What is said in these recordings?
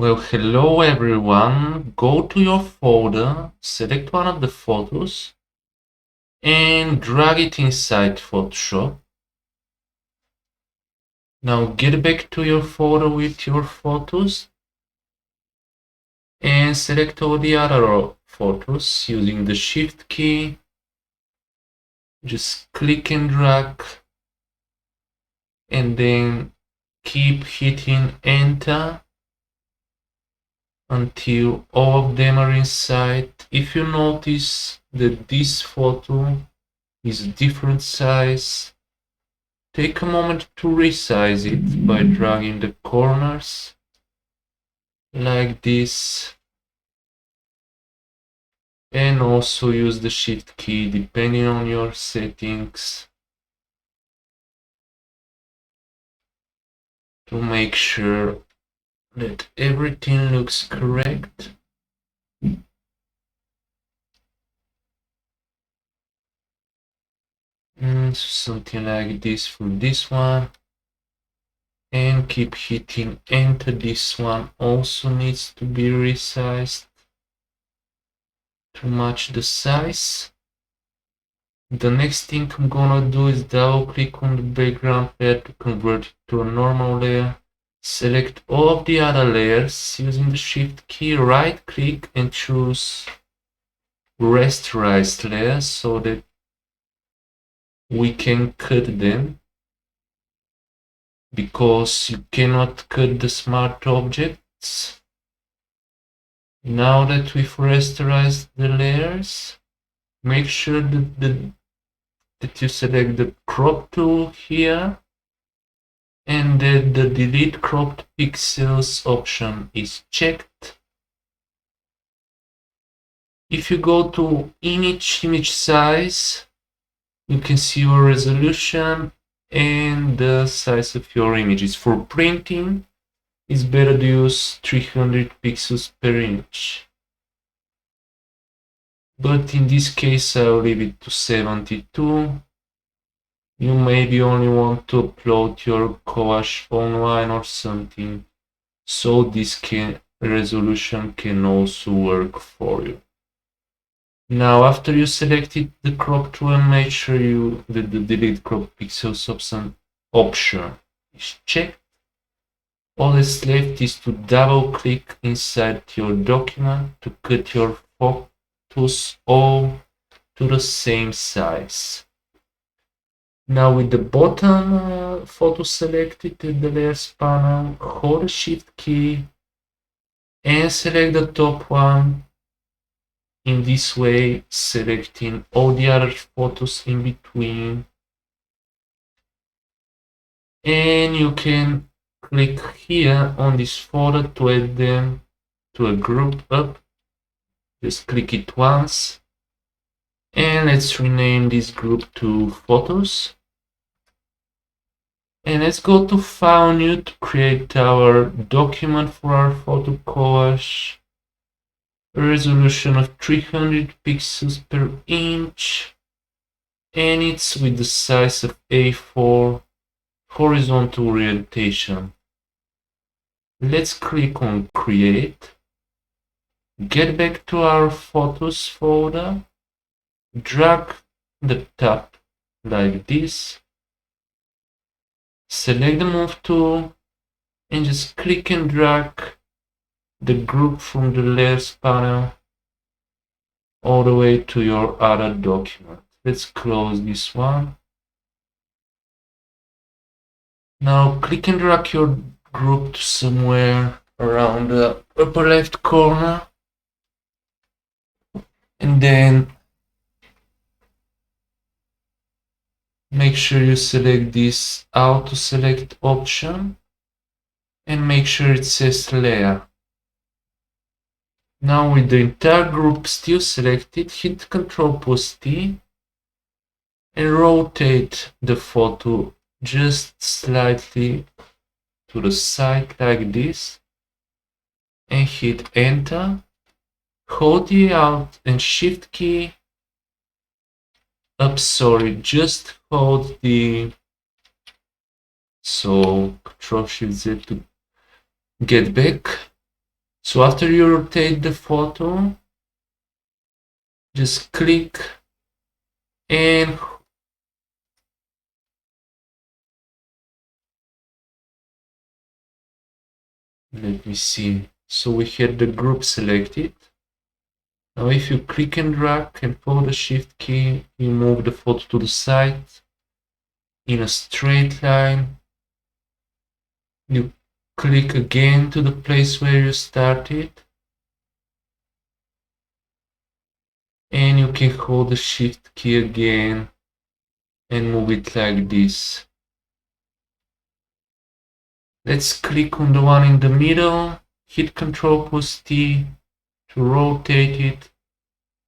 Well, hello everyone. Go to your folder, select one of the photos, and drag it inside Photoshop. Now get back to your folder with your photos and select all the other photos using the Shift key. Just click and drag and then keep hitting Enter until all of them are inside. If you notice that this photo is different size, take a moment to resize it by dragging the corners like this, and also use the Shift key depending on your settings to make sure that everything looks correct. And something like this for this one, and keep hitting Enter. This one also needs to be resized to match the size. The next thing I'm gonna do is double click on the background layer to convert it to a normal layer. Select all of the other layers using the Shift key, right click and choose rasterize layers so that we can cut them, because you cannot cut the smart objects. Now that we've rasterized the layers, make sure that you select the crop tool here and that the delete cropped pixels option is checked. If you go to image size, you can see your resolution and the size of your images. For printing, it's better to use 300 pixels per inch. But in this case, I'll leave it to 72. You maybe only want to upload your collage online or something, so this resolution can also work for you. Now, after you selected the crop tool, make sure that the delete crop pixels option is checked. All that's left is to double click inside your document to cut your photos all to the same size. Now with the bottom photo selected in the layers panel, hold the Shift key and select the top one. In this way, selecting all the other photos in between. And you can click here on this photo to add them to a group up. Just click it once. And let's rename this group to photos. And let's go to File New to create our document for our photo collage. A resolution of 300 pixels per inch. And it's with the size of A4, horizontal orientation. Let's click on Create. Get back to our Photos folder. Drag the top like this. Select the Move tool and just click and drag the group from the Layers panel all the way to your other document. Let's close this one. Now click and drag your group to somewhere around the upper left corner, and then make sure you select this auto select option and make sure it says layer. Now with the entire group still selected, hit Ctrl+T and rotate the photo just slightly to the side like this and hit Enter. Hold the Alt and Shift key. Just hold the Ctrl Shift Z to get back. So after you rotate the photo, just click and let me see. So we had the group selected. Now if you click and drag and hold the shift key, you move the photo to the side in a straight line. You click again to the place where you started. And you can hold the shift key again and move it like this. Let's click on the one in the middle, hit Ctrl+T to rotate it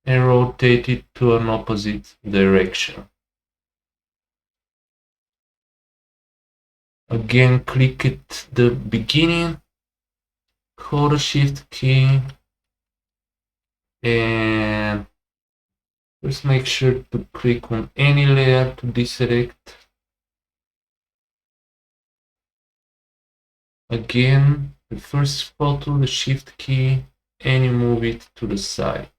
and rotate it to an opposite direction. Again, click at the beginning, hold the shift key and just make sure to click on any layer to deselect. Again, the first photo, the shift key, and you move it to the side.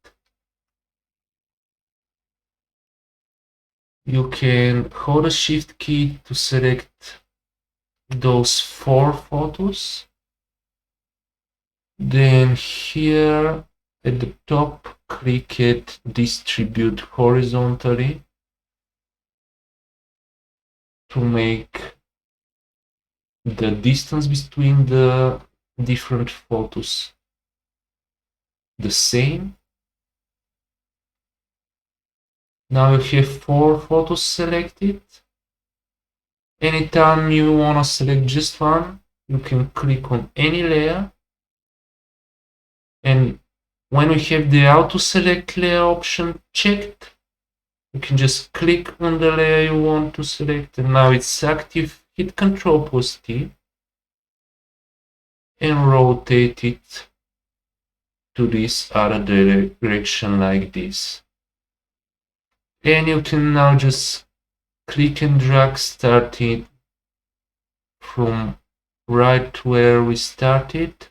You can hold the shift key to select those 4 photos. Then here at the top, click at distribute horizontally to make the distance between the different photos the same. Now you have 4 photos selected. Anytime you want to select just one, you can click on any layer. And when we have the auto select layer option checked, you can just click on the layer you want to select, and now it's active. Hit Ctrl+T and rotate it to this other direction like this. And you can now just click and drag, starting from right where we started,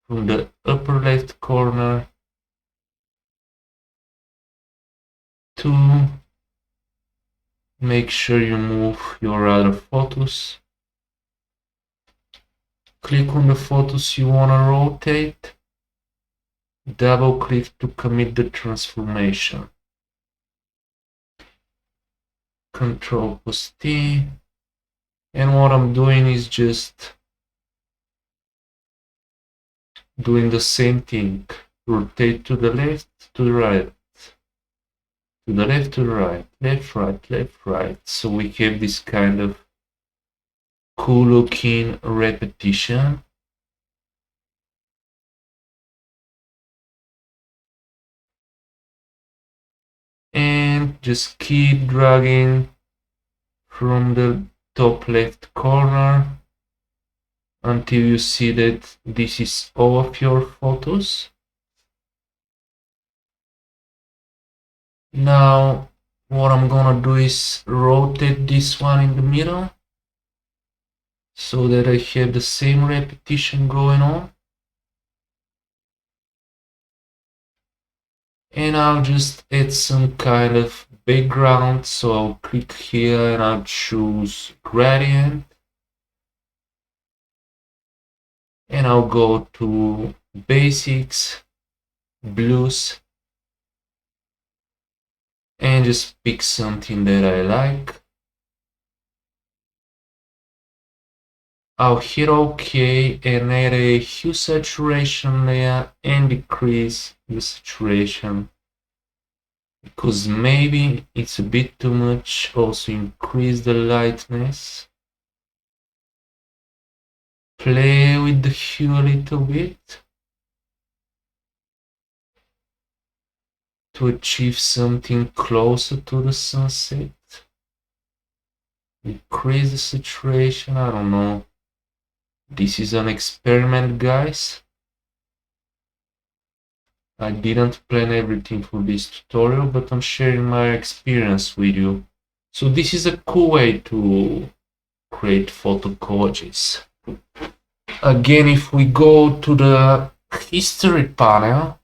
from the upper left corner to make sure you move your other photos. Click on the photos you want to rotate, double click to commit the transformation. Ctrl+T, and what I'm doing is just doing the same thing. Rotate to the left, to the right, to the left, to the right, left, right, left, right. So we have this kind of cool looking repetition. And just keep dragging from the top left corner until you see that this is all of your photos. Now what I'm gonna do is rotate this one in the middle so that I have the same repetition going on. And I'll just add some kind of background, so I'll click here and I'll choose gradient. And I'll go to basics, blues, and just pick something that I like. I'll hit OK and add a hue saturation layer and decrease the saturation because maybe it's a bit too much. Also increase the lightness. Play with the hue a little bit to achieve something closer to the sunset. Increase the saturation, I don't know. This is an experiment, guys. I didn't plan everything for this tutorial, but I'm sharing my experience with you. So this is a cool way to create photo collages. Again, if we go to the history panel,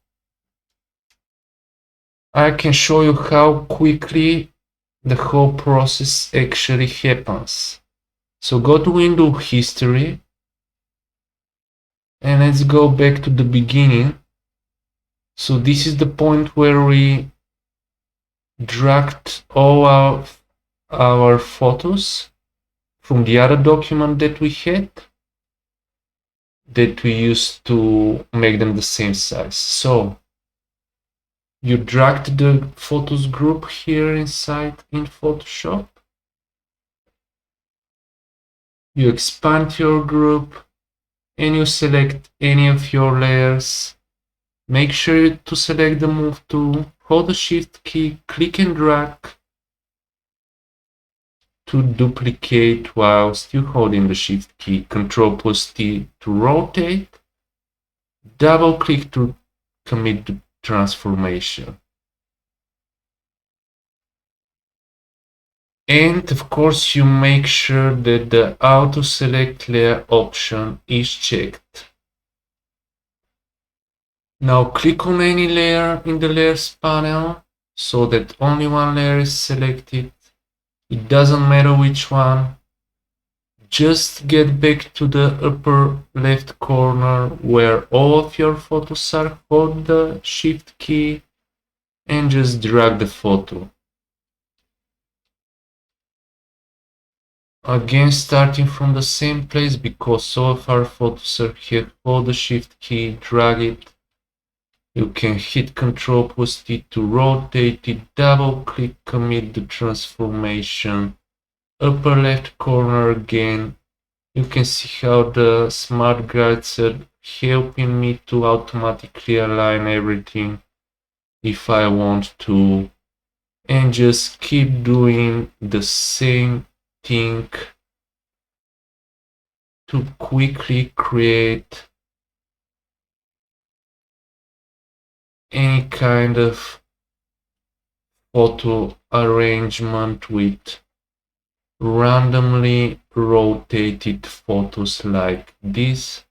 I can show you how quickly the whole process actually happens. So go to window history and let's go back to the beginning. So this is the point where we dragged all our photos from the other document that we had, that we used to make them the same size. So you dragged the photos group here inside in Photoshop. You expand your group and you select any of your layers. Make sure to select the move tool, hold the shift key, click and drag to duplicate while still holding the shift key, Ctrl+T to rotate, double click to commit the transformation. And of course you make sure that the auto select layer option is checked. Now click on any layer in the layers panel so that only one layer is selected. It doesn't matter which one. Just get back to the upper left corner where all of your photos are, hold the shift key and just drag the photo. Again, starting from the same place because all of our photos are here, hold the shift key, drag it. You can hit Ctrl+T to rotate it, double click, commit the transformation. Upper left corner again. You can see how the smart guides are helping me to automatically align everything if I want to, and just keep doing the same thing to quickly create any kind of photo arrangement with randomly rotated photos like this.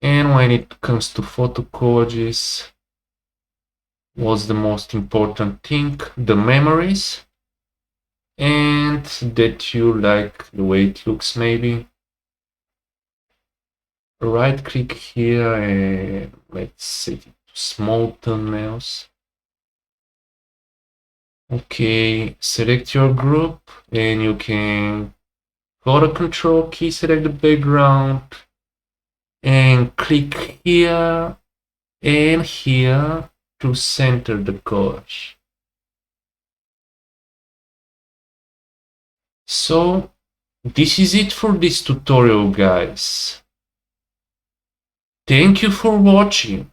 And when it comes to photo collages, what's the most important thing? The memories, and that you like the way it looks maybe. Right click here and let's set it to small thumbnails. Okay, select your group and you can hold the control key, select the background and click here and here to center the collage. So this is it for this tutorial, guys. Thank you for watching.